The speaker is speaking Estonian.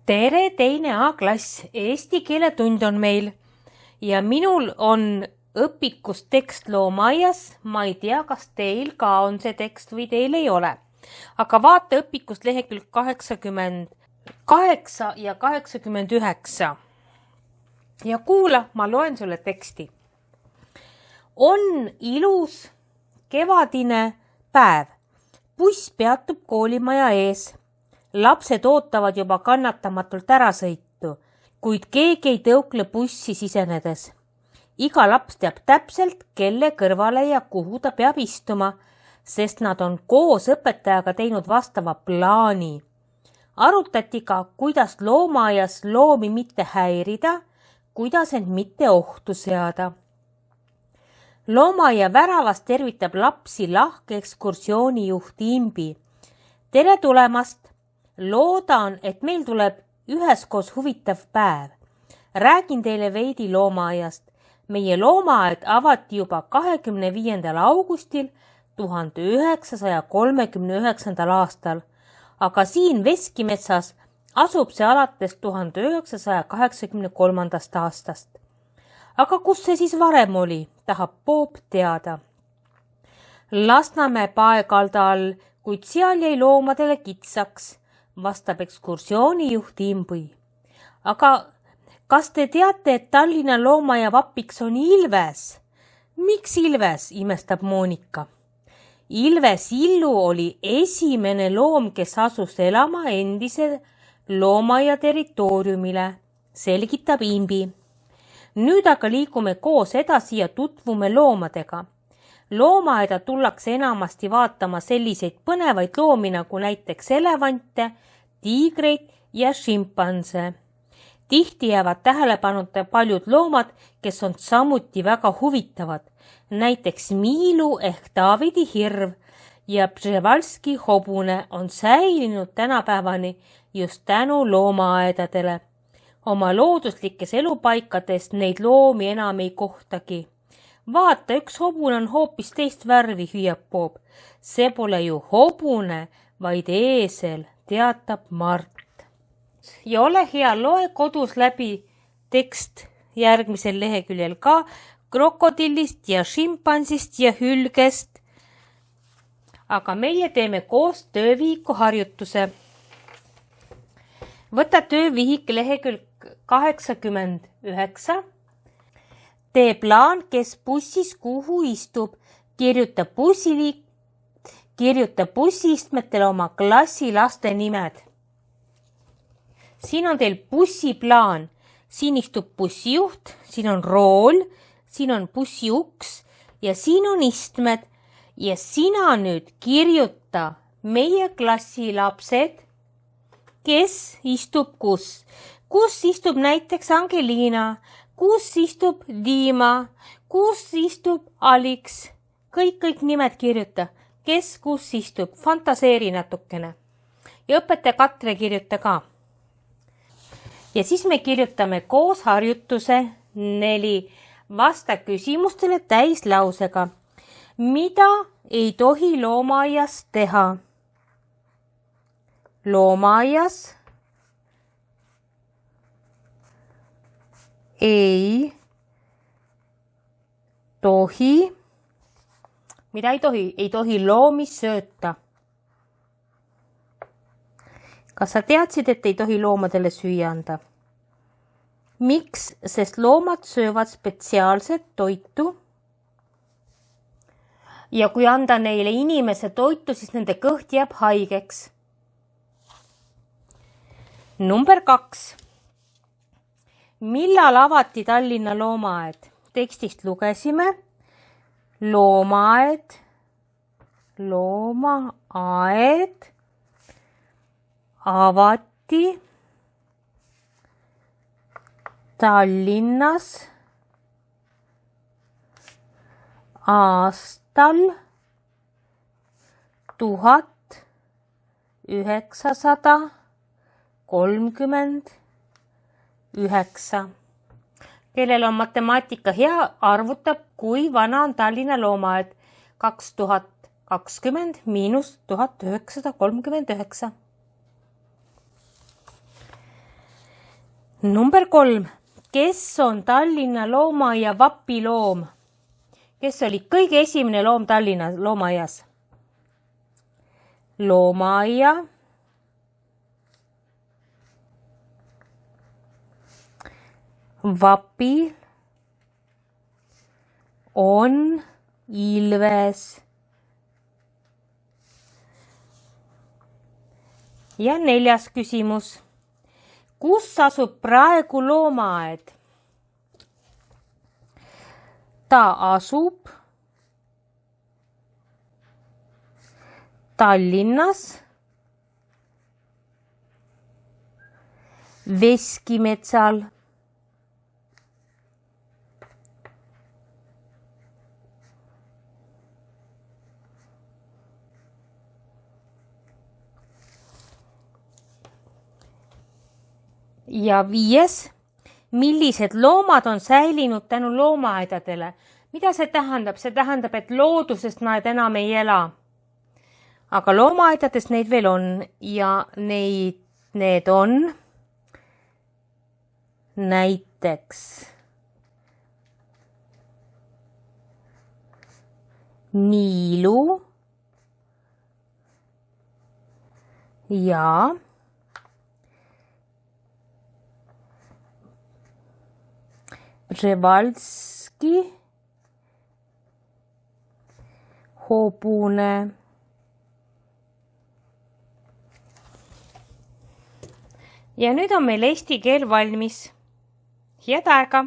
tere, teine A-klass, eesti keele tund on meil ja minul on õpikus tekst loomaaias. Ma ei tea, kas teil ka on see tekst või teil ei ole. Aga vaata õpikust lehekülg 88 ja 89. Ja kuula, ma loen sulle teksti. On ilus kevadine päev. Buss peatub koolimaja ees. Lapsed ootavad juba kannatamatult ärasõitu, kuid keegi ei tõukle bussi sisenedes. Iga laps teab täpselt, kelle kõrvale ja kuhu ta peab istuma, sest nad on koos õpetajaga teinud vastava plaani. Arutati ka, kuidas loomaaias loomi mitte häirida, kuidas end mitte ohtu seada. Loomaaia väravas tervitab lapsi lahke ekskursioonijuht Imbi. Tere tulemast! Loodan, et meil tuleb üheskoos huvitav päev. Räägin teile veidi loomaaiast. Meie loomaaed avati juba 25. augustil 1939. aastal, aga siin Veskimetsas asub see alates 1983. aastast. Aga kus see siis varem oli, tahab Bob teada. Lasnamäe paekalda all, kuid seal jäi loomadele kitsaks, vastab ekskursioonijuht Imbi. Aga kas te teate, et Tallinna loomaaia vapiks on Ilves? Miks Ilves, imestab Moonika. Ilves Illu oli esimene loom, kes asus elama endise loomaaia territooriumile, selgitab Imbi. Nüüd aga liigume koos edasi ja tutvume loomadega. Loomaaeda tullakse enamasti vaatama selliseid põnevaid loomi nagu näiteks elevante, tiigreid ja šimpanse. Tihti jäävad tähelepanuta paljud loomad, kes on samuti väga huvitavad, näiteks Miilu ehk Taavidi hirv ja Przewalski hobune on säilinud tänapäevani just tänu loomaaedadele. Oma looduslikes elupaikades neid loomi enam ei kohtagi. Vaata, üks hobune on hoopis teist värvi, hüüab Bob. See pole ju hobune, vaid eesel, teatab Mart. Ja ole hea, loe kodus läbi tekst järgmisel leheküljel ka krokodillist ja šimpansist ja hülgest. Aga meie teeme koos töövihiku harjutuse. Võta töövihik lehekülg 89. Tee plaan, kes bussis kuhu istub, kirjuta bussiistmetele oma klassi laste nimed. Siin on teil bussiplaan. Siin istub bussijuht, siin on rool, siin on bussiuks ja siin on istmed. Ja sina nüüd kirjuta meie klassi lapsed, kes istub kus. Kus istub näiteks Angelina, kus istub Dima, kus istub Alix. Kõik nimed kirjuta, kes kus istub, fantaseeri natukene. Ja õpetaja Katre kirjuta ka. Ja siis me kirjutame koos harjutuse 4. Vasta küsimustele täislausega. Mida ei tohi loomaaias teha? Loomaaias ei tohi. Mida ei tohi? Ei tohi loomi sööta. Kas sa teadsid, et ei tohi loomadele süüa anda? Miks? Sest loomad söövad spetsiaalset toitu. Ja kui anda neile inimese toitu, siis nende kõht jääb haigeks. Number 2. Millal avati Tallinna loomaaed? Tekstist lugesime. Loomaaed avati Tallinnas aastal 1939. Kellel on matemaatika hea, arvutab, kui vana on Tallinna loomaaed 2020 miinus 1939. Number 3. Kes on Tallinna loomaaia vapiloom? Kes oli kõige esimene loom Tallinna loomaaias? Loomaaia vapil on Ilves. Ja 4. küsimus. Kus asub praegu loomaaed? Ta asub Tallinnas Veskimetsal. Ja 5. Millised loomad on säilinud tänu loomaaedadele? Mida see tähendab? See tähendab, et loodusest nad enam ei ela. Aga loomaaedades neid veel on ja need on näiteks Niilu ja Przewalski hobune. Ja nüüd on meil eesti keel valmis. Head aega!